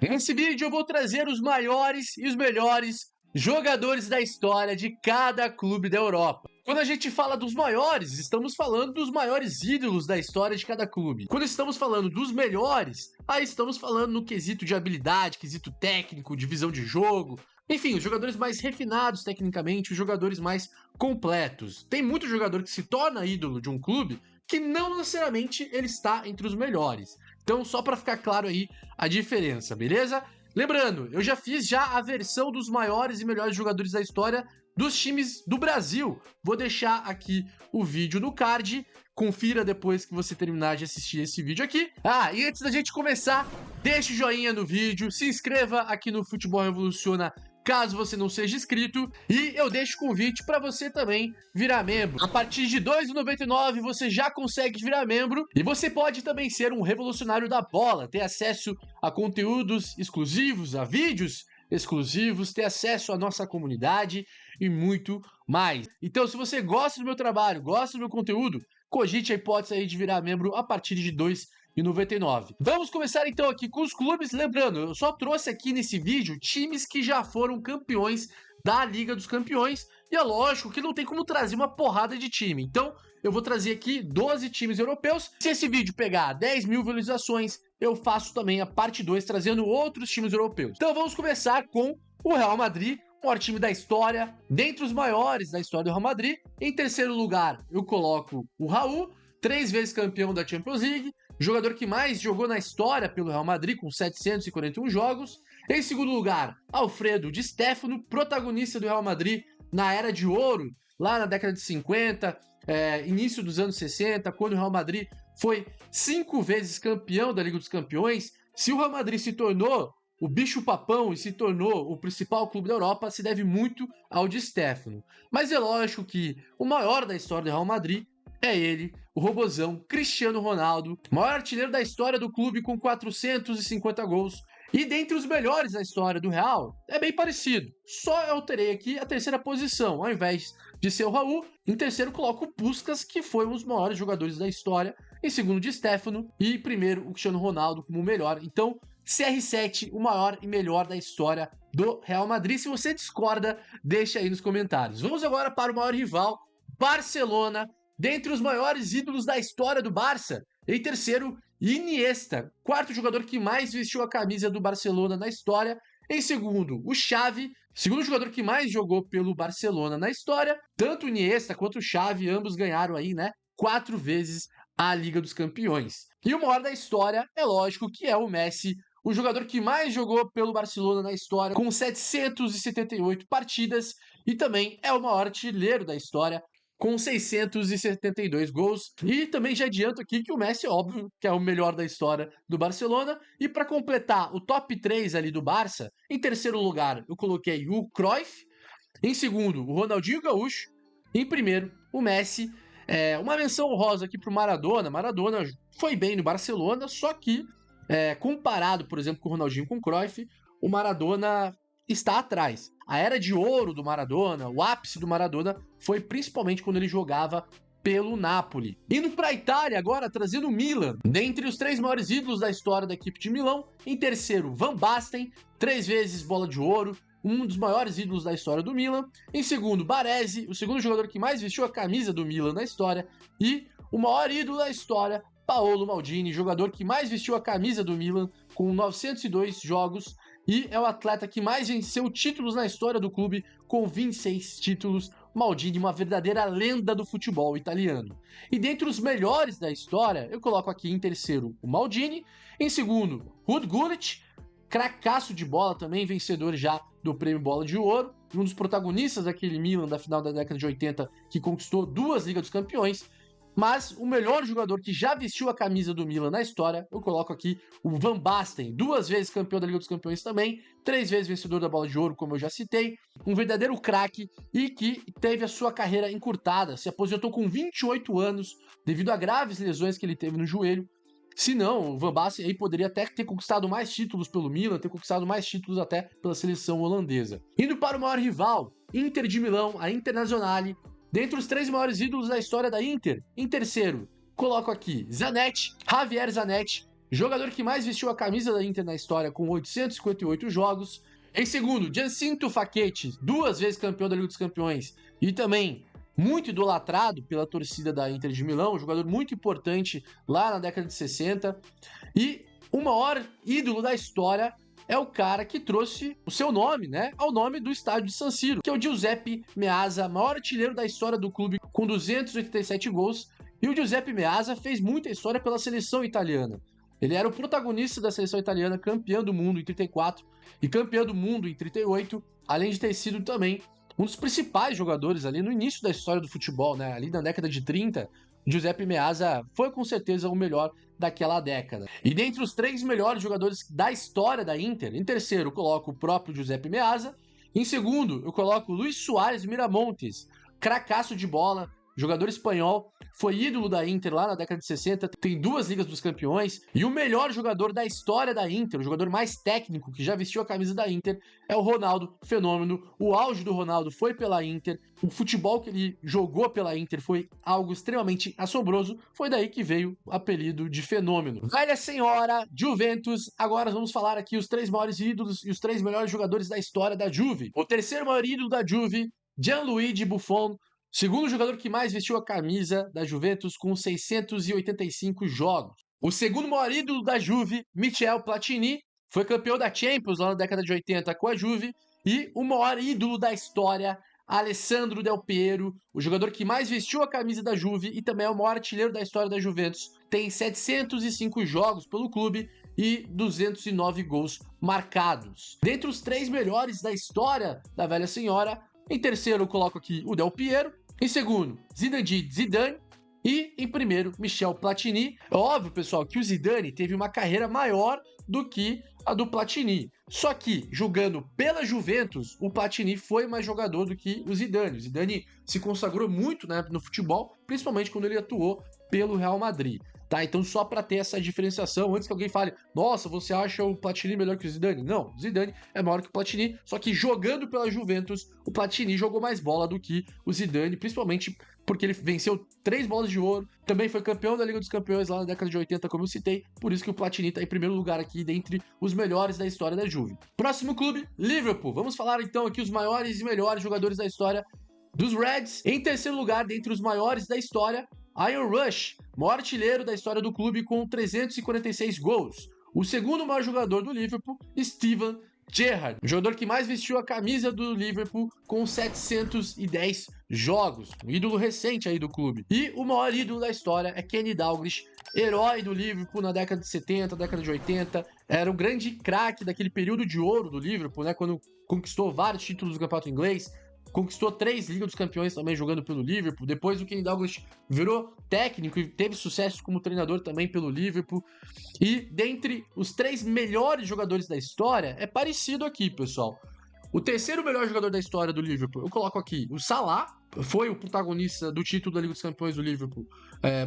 Nesse vídeo eu vou trazer os maiores e os melhores jogadores da história de cada clube da Europa. Quando a gente fala dos maiores, estamos falando dos maiores ídolos da história de cada clube. Quando estamos falando dos melhores, aí estamos falando no quesito de habilidade, quesito técnico, de visão de jogo. Enfim, os jogadores mais refinados tecnicamente, os jogadores mais completos. Tem muito jogador que se torna ídolo de um clube que não necessariamente ele está entre os melhores. Então, só para ficar claro aí a diferença, beleza? Lembrando, eu já fiz a versão dos maiores e melhores jogadores da história dos times do Brasil. Vou deixar aqui o vídeo no card. Confira depois que você terminar de assistir esse vídeo aqui. E antes da gente começar, deixe o joinha no vídeo, se inscreva aqui no Futebol Revoluciona caso você não seja inscrito, e eu deixo o convite para você também virar membro. A partir de R$ 2,99 você já consegue virar membro, e você pode também ser um revolucionário da bola, ter acesso a conteúdos exclusivos, a vídeos exclusivos, ter acesso à nossa comunidade e muito mais. Então, se você gosta do meu trabalho, gosta do meu conteúdo, cogite a hipótese aí de virar membro a partir de R$ 2,99. Vamos começar então aqui com os clubes. Lembrando, eu só trouxe aqui nesse vídeo times que já foram campeões da Liga dos Campeões, e é lógico que não tem como trazer uma porrada de time. Então, eu vou trazer aqui 12 times europeus. Se esse vídeo pegar 10 mil visualizações, eu faço também a parte 2, trazendo outros times europeus. Então, vamos começar com o Real Madrid, o maior time da história, dentre os maiores da história do Real Madrid. Em terceiro lugar, eu coloco o Raul, 3 vezes campeão da Champions League, jogador que mais jogou na história pelo Real Madrid, com 741 jogos. Em segundo lugar, Alfredo Di Stéfano, protagonista do Real Madrid na Era de Ouro, lá na década de 50, início dos anos 60, quando o Real Madrid foi 5 vezes campeão da Liga dos Campeões. Se o Real Madrid se tornou o bicho-papão e se tornou o principal clube da Europa, se deve muito ao Di Stéfano. Mas é lógico que o maior da história do Real Madrid é ele, o robozão Cristiano Ronaldo, maior artilheiro da história do clube com 450 gols. E dentre os melhores da história do Real, é bem parecido. Só eu alterei aqui a terceira posição. Ao invés de ser o Raul, em terceiro coloco o Puskás, que foi um dos maiores jogadores da história. Em segundo, Di Stéfano. E primeiro, o Cristiano Ronaldo como o melhor. Então, CR7, o maior e melhor da história do Real Madrid. Se você discorda, deixa aí nos comentários. Vamos agora para o maior rival, Barcelona. Dentre os maiores ídolos da história do Barça, em terceiro, Iniesta, quarto jogador que mais vestiu a camisa do Barcelona na história. Em segundo, o Xavi, segundo jogador que mais jogou pelo Barcelona na história. Tanto o Iniesta quanto o Xavi, ambos ganharam aí, 4 vezes a Liga dos Campeões. E o maior da história, é lógico que é o Messi, o jogador que mais jogou pelo Barcelona na história, com 778 partidas, e também é o maior artilheiro da história, com 672 gols. E também já adianto aqui que o Messi, óbvio, que é o melhor da história do Barcelona. E para completar o top 3 ali do Barça, em terceiro lugar eu coloquei o Cruyff, em segundo o Ronaldinho Gaúcho, em primeiro o Messi. Uma menção honrosa aqui para o Maradona. Maradona foi bem no Barcelona, só que comparado, por exemplo, com o Ronaldinho com o Cruyff, o Maradona está atrás. A era de ouro do Maradona, o ápice do Maradona, foi principalmente quando ele jogava pelo Napoli. Indo para a Itália agora, trazendo o Milan. Dentre os 3 maiores ídolos da história da equipe de Milão, em terceiro, Van Basten, 3 vezes bola de ouro, um dos maiores ídolos da história do Milan. Em segundo, Baresi, o segundo jogador que mais vestiu a camisa do Milan na história. E o maior ídolo da história, Paolo Maldini, jogador que mais vestiu a camisa do Milan, com 902 jogos, e é o atleta que mais venceu títulos na história do clube, com 26 títulos. Maldini, uma verdadeira lenda do futebol italiano. E dentre os melhores da história, eu coloco aqui em terceiro o Maldini, em segundo, Ruud Gullit, cracaço de bola também, vencedor já do Prêmio Bola de Ouro, um dos protagonistas daquele Milan da final da década de 80, que conquistou 2 Ligas dos Campeões. Mas o melhor jogador que já vestiu a camisa do Milan na história, eu coloco aqui o Van Basten, 2 vezes campeão da Liga dos Campeões também, 3 vezes vencedor da Bola de Ouro, como eu já citei, um verdadeiro craque e que teve a sua carreira encurtada, se aposentou com 28 anos devido a graves lesões que ele teve no joelho. Se não, o Van Basten aí poderia até ter conquistado mais títulos pelo Milan, ter conquistado mais títulos até pela seleção holandesa. Indo para o maior rival, Inter de Milão, a Internazionale. Dentre os 3 maiores ídolos da história da Inter, em terceiro, coloco aqui Zanetti, Javier Zanetti, jogador que mais vestiu a camisa da Inter na história com 858 jogos. Em segundo, Giancinto Facchetti, 2 vezes campeão da Liga dos Campeões e também muito idolatrado pela torcida da Inter de Milão, um jogador muito importante lá na década de 60. E o maior ídolo da história é o cara que trouxe o seu nome, né, ao nome do estádio de San Siro, que é o Giuseppe Meazza, maior artilheiro da história do clube com 287 gols. E o Giuseppe Meazza fez muita história pela seleção italiana. Ele era o protagonista da seleção italiana, campeão do mundo em 34 e campeão do mundo em 38, além de ter sido também um dos principais jogadores ali no início da história do futebol, né? Ali na década de 30, Giuseppe Meazza foi com certeza o melhor daquela década. E dentre os 3 melhores jogadores da história da Inter, em terceiro eu coloco o próprio Giuseppe Meazza, em segundo eu coloco Luis Soares Miramontes, cracaço de bola, jogador espanhol, foi ídolo da Inter lá na década de 60, tem 2 Ligas dos Campeões, e o melhor jogador da história da Inter, o jogador mais técnico que já vestiu a camisa da Inter, é o Ronaldo Fenômeno. O auge do Ronaldo foi pela Inter, o futebol que ele jogou pela Inter foi algo extremamente assombroso, foi daí que veio o apelido de Fenômeno. Velha senhora, Juventus, agora vamos falar aqui os 3 maiores ídolos e os 3 melhores jogadores da história da Juve. O terceiro maior ídolo da Juve, Gianluigi Buffon, segundo jogador que mais vestiu a camisa da Juventus com 685 jogos. O segundo maior ídolo da Juve, Michel Platini, foi campeão da Champions lá na década de 80 com a Juve. E o maior ídolo da história, Alessandro Del Piero, o jogador que mais vestiu a camisa da Juve e também é o maior artilheiro da história da Juventus. Tem 705 jogos pelo clube e 209 gols marcados. Dentre os 3 melhores da história da velha senhora, em terceiro eu coloco aqui o Del Piero, em segundo, Zinedine Zidane e em primeiro, Michel Platini. É óbvio, pessoal, que o Zidane teve uma carreira maior do que a do Platini. Só que, jogando pela Juventus, o Platini foi mais jogador do que o Zidane. O Zidane se consagrou muito, né, no futebol, principalmente quando ele atuou pelo Real Madrid. Tá, então só para ter essa diferenciação, antes que alguém fale, nossa, você acha o Platini melhor que o Zidane? Não, o Zidane é maior que o Platini, só que jogando pela Juventus, o Platini jogou mais bola do que o Zidane, principalmente porque ele venceu 3 bolas de ouro, também foi campeão da Liga dos Campeões lá na década de 80, como eu citei, por isso que o Platini tá em primeiro lugar aqui, dentre os melhores da história da Juve. Próximo clube, Liverpool. Vamos falar então aqui os maiores e melhores jogadores da história dos Reds. Em terceiro lugar, dentre os maiores da história, Ian Rush, maior artilheiro da história do clube com 346 gols. O segundo maior jogador do Liverpool, Steven Gerrard, o jogador que mais vestiu a camisa do Liverpool com 710 jogos, um ídolo recente aí do clube. E o maior ídolo da história é Kenny Dalglish, herói do Liverpool na década de 70, década de 80, era um grande craque daquele período de ouro do Liverpool, né, quando conquistou vários títulos do campeonato inglês, conquistou 3 Ligas dos Campeões também jogando pelo Liverpool. Depois o Kenny Dalglish virou técnico e teve sucesso como treinador também pelo Liverpool. E dentre os 3 melhores jogadores da história, é parecido aqui, pessoal. O terceiro melhor jogador da história do Liverpool, eu coloco aqui o Salah, foi o protagonista do título da Liga dos Campeões do Liverpool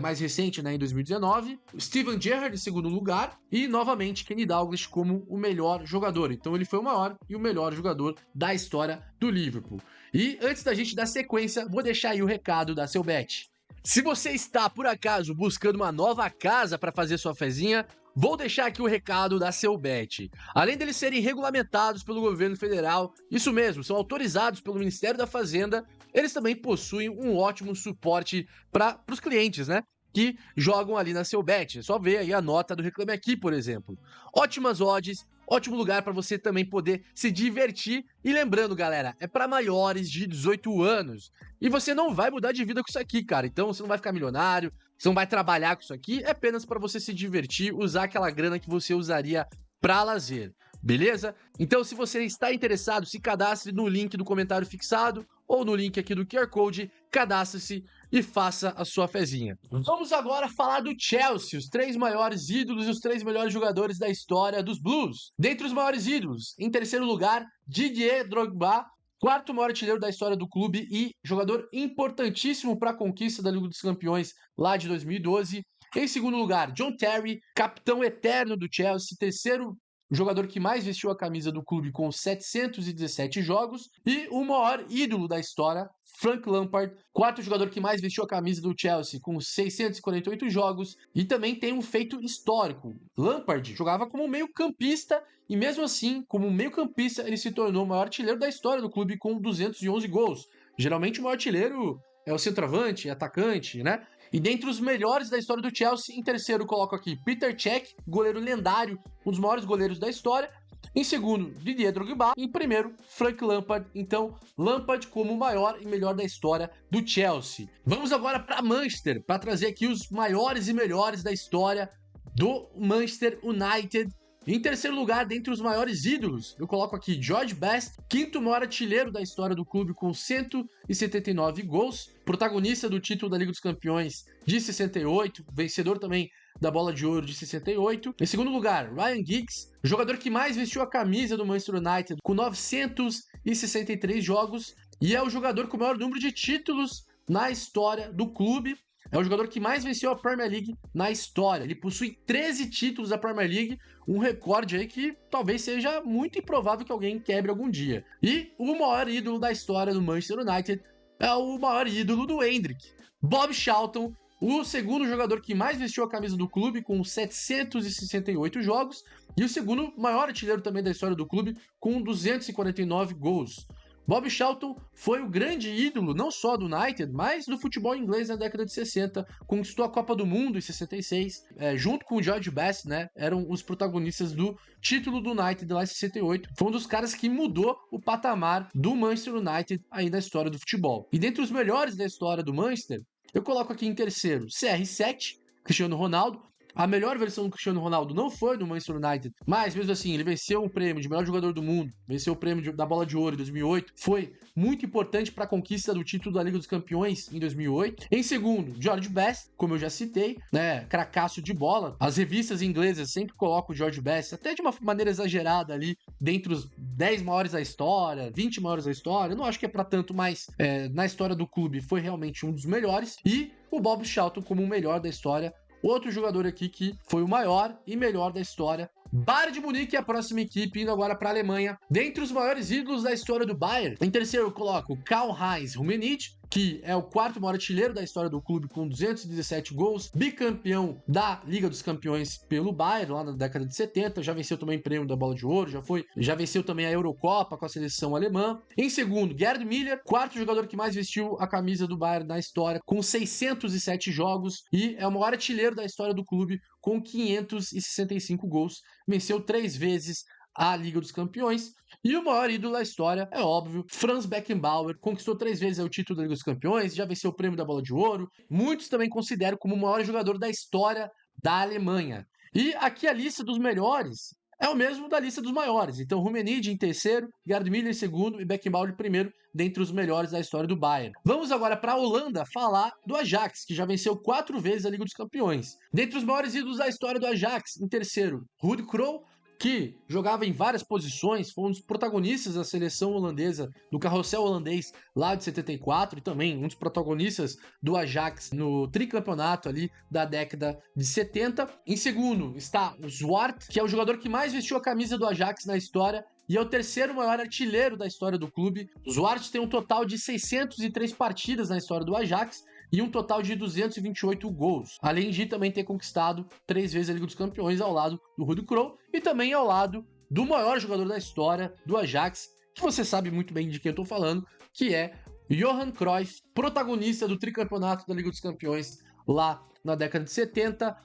mais recente, né, em 2019. Steven Gerrard em segundo lugar e, novamente, Kenny Dalglish como o melhor jogador. Então ele foi o maior e o melhor jogador da história do Liverpool. E antes da gente dar sequência, vou deixar aí o recado da Seu Bet. Se você está, por acaso, buscando uma nova casa para fazer sua fezinha, vou deixar aqui o recado da Seu Bet. Além deles serem regulamentados pelo governo federal, isso mesmo, são autorizados pelo Ministério da Fazenda, eles também possuem um ótimo suporte para os clientes, né? Que jogam ali na Seu Bet. É só ver aí a nota do Reclame Aqui, por exemplo. Ótimas odds, ótimo lugar para você também poder se divertir. E lembrando, galera, é para maiores de 18 anos. E você não vai mudar de vida com isso aqui, cara. Então você não vai ficar milionário, você não vai trabalhar com isso aqui. É apenas para você se divertir, usar aquela grana que você usaria para lazer. Beleza? Então, se você está interessado, se cadastre no link do comentário fixado ou no link aqui do QR Code, cadastre-se e faça a sua fezinha. Vamos agora falar do Chelsea, os 3 maiores ídolos e os 3 melhores jogadores da história dos Blues. Dentre os maiores ídolos, em terceiro lugar, Didier Drogba, quarto maior artilheiro da história do clube e jogador importantíssimo para a conquista da Liga dos Campeões lá de 2012. Em segundo lugar, John Terry, capitão eterno do Chelsea, terceiro o jogador que mais vestiu a camisa do clube com 717 jogos, e o maior ídolo da história, Frank Lampard, quarto jogador que mais vestiu a camisa do Chelsea com 648 jogos, e também tem um feito histórico. Lampard jogava como meio-campista e mesmo assim, como meio-campista, ele se tornou o maior artilheiro da história do clube com 211 gols. Geralmente o maior artilheiro é o centroavante, atacante, né? E dentre os melhores da história do Chelsea, em terceiro coloco aqui Peter Cech, goleiro lendário, um dos maiores goleiros da história. Em segundo, Didier Drogba. Em primeiro, Frank Lampard. Então, Lampard como o maior e melhor da história do Chelsea. Vamos agora para Manchester, para trazer aqui os maiores e melhores da história do Manchester United. Em terceiro lugar, dentre os maiores ídolos, eu coloco aqui George Best, quinto maior artilheiro da história do clube com 179 gols, protagonista do título da Liga dos Campeões de 68, vencedor também da Bola de Ouro de 68. Em segundo lugar, Ryan Giggs, jogador que mais vestiu a camisa do Manchester United com 963 jogos e é o jogador com o maior número de títulos na história do clube. É o jogador que mais venceu a Premier League na história. Ele possui 13 títulos da Premier League, um recorde aí que talvez seja muito improvável que alguém quebre algum dia. E o maior ídolo da história do Manchester United é o maior ídolo do Hendrick, Bob Charlton, o segundo jogador que mais vestiu a camisa do clube com 768 jogos e o segundo maior artilheiro também da história do clube com 249 gols. Bob Charlton foi o grande ídolo não só do United, mas do futebol inglês na década de 60, conquistou a Copa do Mundo em 66, junto com o George Best, né, eram os protagonistas do título do United lá em 68. Foi um dos caras que mudou o patamar do Manchester United aí na história do futebol. E dentre os melhores da história do Manchester, eu coloco aqui em terceiro CR7, Cristiano Ronaldo. A melhor versão do Cristiano Ronaldo não foi do Manchester United, mas mesmo assim ele venceu o prêmio de melhor jogador do mundo, venceu o prêmio da Bola de Ouro em 2008, foi muito importante para a conquista do título da Liga dos Campeões em 2008. Em segundo, George Best, como eu já citei, né, cracaço de bola. As revistas inglesas sempre colocam o George Best, até de uma maneira exagerada ali, dentre os 10 maiores da história, 20 maiores da história. Eu não acho que é para tanto, mas na história do clube foi realmente um dos melhores. E o Bob Charlton como o melhor da história. Outro jogador aqui que foi o maior e melhor da história. Bayern de Munique é a próxima equipe, indo agora para a Alemanha. Dentre os maiores ídolos da história do Bayern, em terceiro eu coloco Karl-Heinz Rummenigge, que é o quarto maior artilheiro da história do clube com 217 gols, bicampeão da Liga dos Campeões pelo Bayern lá na década de 70, já venceu também o prêmio da Bola de Ouro, já venceu também a Eurocopa com a seleção alemã. Em segundo, Gerd Müller, quarto jogador que mais vestiu a camisa do Bayern na história, com 607 jogos e é o maior artilheiro da história do clube com 565 gols, venceu 3 vezes a Liga dos Campeões. E o maior ídolo da história, é óbvio, Franz Beckenbauer, conquistou 3 vezes o título da Liga dos Campeões, já venceu o prêmio da Bola de Ouro. Muitos também consideram como o maior jogador da história da Alemanha. E aqui a lista dos melhores é o mesmo da lista dos maiores. Então, Rummenigge em terceiro, Gerd Müller em segundo e Beckenbauer em primeiro, dentre os melhores da história do Bayern. Vamos agora para a Holanda falar do Ajax, que já venceu 4 vezes a Liga dos Campeões. Dentre os maiores ídolos da história do Ajax, em terceiro, Ruud Krol, que jogava em várias posições, foi um dos protagonistas da seleção holandesa, do carrossel holandês lá de 74, e também um dos protagonistas do Ajax no tricampeonato ali da década de 70. Em segundo está o Zwart, que é o jogador que mais vestiu a camisa do Ajax na história, e é o terceiro maior artilheiro da história do clube. O Zwart tem um total de 603 partidas na história do Ajax, e um total de 228 gols, além de também ter conquistado 3 vezes a Liga dos Campeões ao lado do Ruud Krol e também ao lado do maior jogador da história do Ajax, que você sabe muito bem de quem eu tô falando, que é Johan Cruyff, protagonista do tricampeonato da Liga dos Campeões lá na década de 70,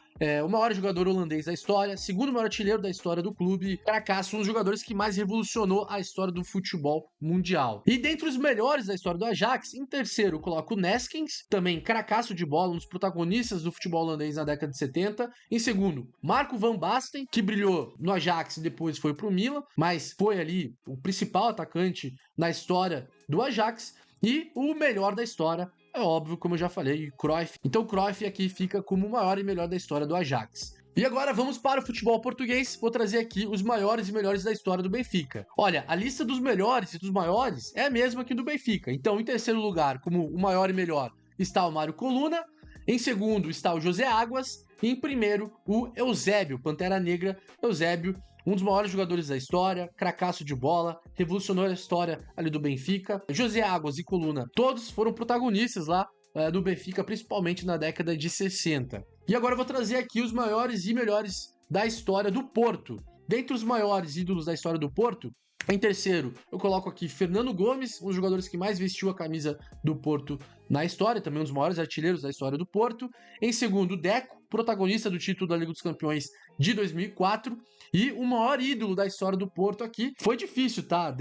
o maior jogador holandês da história, segundo maior artilheiro da história do clube, cracaço, um dos jogadores que mais revolucionou a história do futebol mundial. E dentre os melhores da história do Ajax, em terceiro eu coloco o Neskens, também cracaço de bola, um dos protagonistas do futebol holandês na década de 70. Em segundo, Marco van Basten, que brilhou no Ajax e depois foi pro Milan, mas foi ali o principal atacante na história do Ajax. E o melhor da história, é óbvio, como eu já falei, Cruyff. Então Cruyff aqui fica como o maior e melhor da história do Ajax. E agora vamos para o futebol português. Vou trazer aqui os maiores e melhores da história do Benfica. Olha, a lista dos melhores e dos maiores é a mesma que do Benfica. Então, em terceiro lugar, como o maior e melhor, está o Mário Coluna. Em segundo está o José Águas. E em primeiro, o Eusébio, Pantera Negra. Eusébio, um dos maiores jogadores da história, cracaço de bola, revolucionou a história ali do Benfica. José Águas e Coluna, todos foram protagonistas lá do Benfica, principalmente na década de 60. E agora eu vou trazer aqui os maiores e melhores da história do Porto. Dentre os maiores ídolos da história do Porto, em terceiro, eu coloco aqui Fernando Gomes, um dos jogadores que mais vestiu a camisa do Porto na história, também um dos maiores artilheiros da história do Porto. Em segundo, Deco, protagonista do título da Liga dos Campeões de 2004. E o maior ídolo da história do Porto aqui, foi difícil, tá?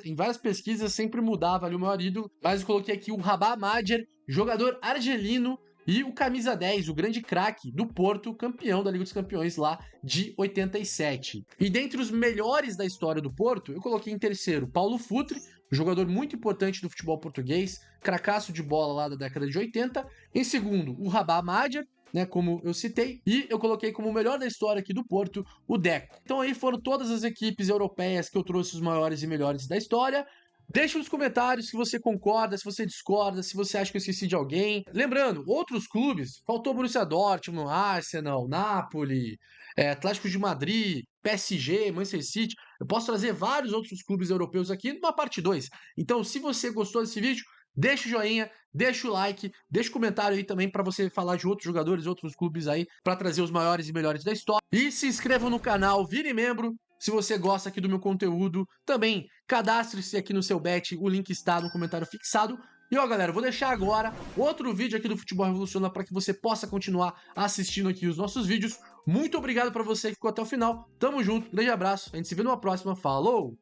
Em várias pesquisas sempre mudava ali o maior ídolo, mas eu coloquei aqui o Rabah Madjer, jogador argelino, e o camisa 10, o grande craque do Porto, campeão da Liga dos Campeões lá de 87. E dentre os melhores da história do Porto, eu coloquei em terceiro Paulo Futre, jogador muito importante do futebol português, cracaço de bola lá da década de 80. Em segundo, o Rabah Madjer, né, como eu citei, e eu coloquei como o melhor da história aqui do Porto, o Deco. Então aí foram todas as equipes europeias que eu trouxe os maiores e melhores da história. Deixa nos comentários se você concorda, se você discorda, se você acha que eu esqueci de alguém. Lembrando, outros clubes, faltou Borussia Dortmund, Arsenal, Napoli, Atlético de Madrid, PSG, Manchester City. Eu posso trazer vários outros clubes europeus aqui numa parte 2. Então, se você gostou desse vídeo, deixa o joinha, deixa o like, deixa o comentário aí também para você falar de outros jogadores, outros clubes aí, para trazer os maiores e melhores da história. E se inscreva no canal, vire membro. Se você gosta aqui do meu conteúdo, também cadastre-se aqui no seu bet, o link está no comentário fixado. E ó, galera, eu vou deixar agora outro vídeo aqui do Futebol Revoluciona para que você possa continuar assistindo aqui os nossos vídeos. Muito obrigado para você que ficou até o final. Tamo junto, grande abraço, a gente se vê numa próxima. Falou!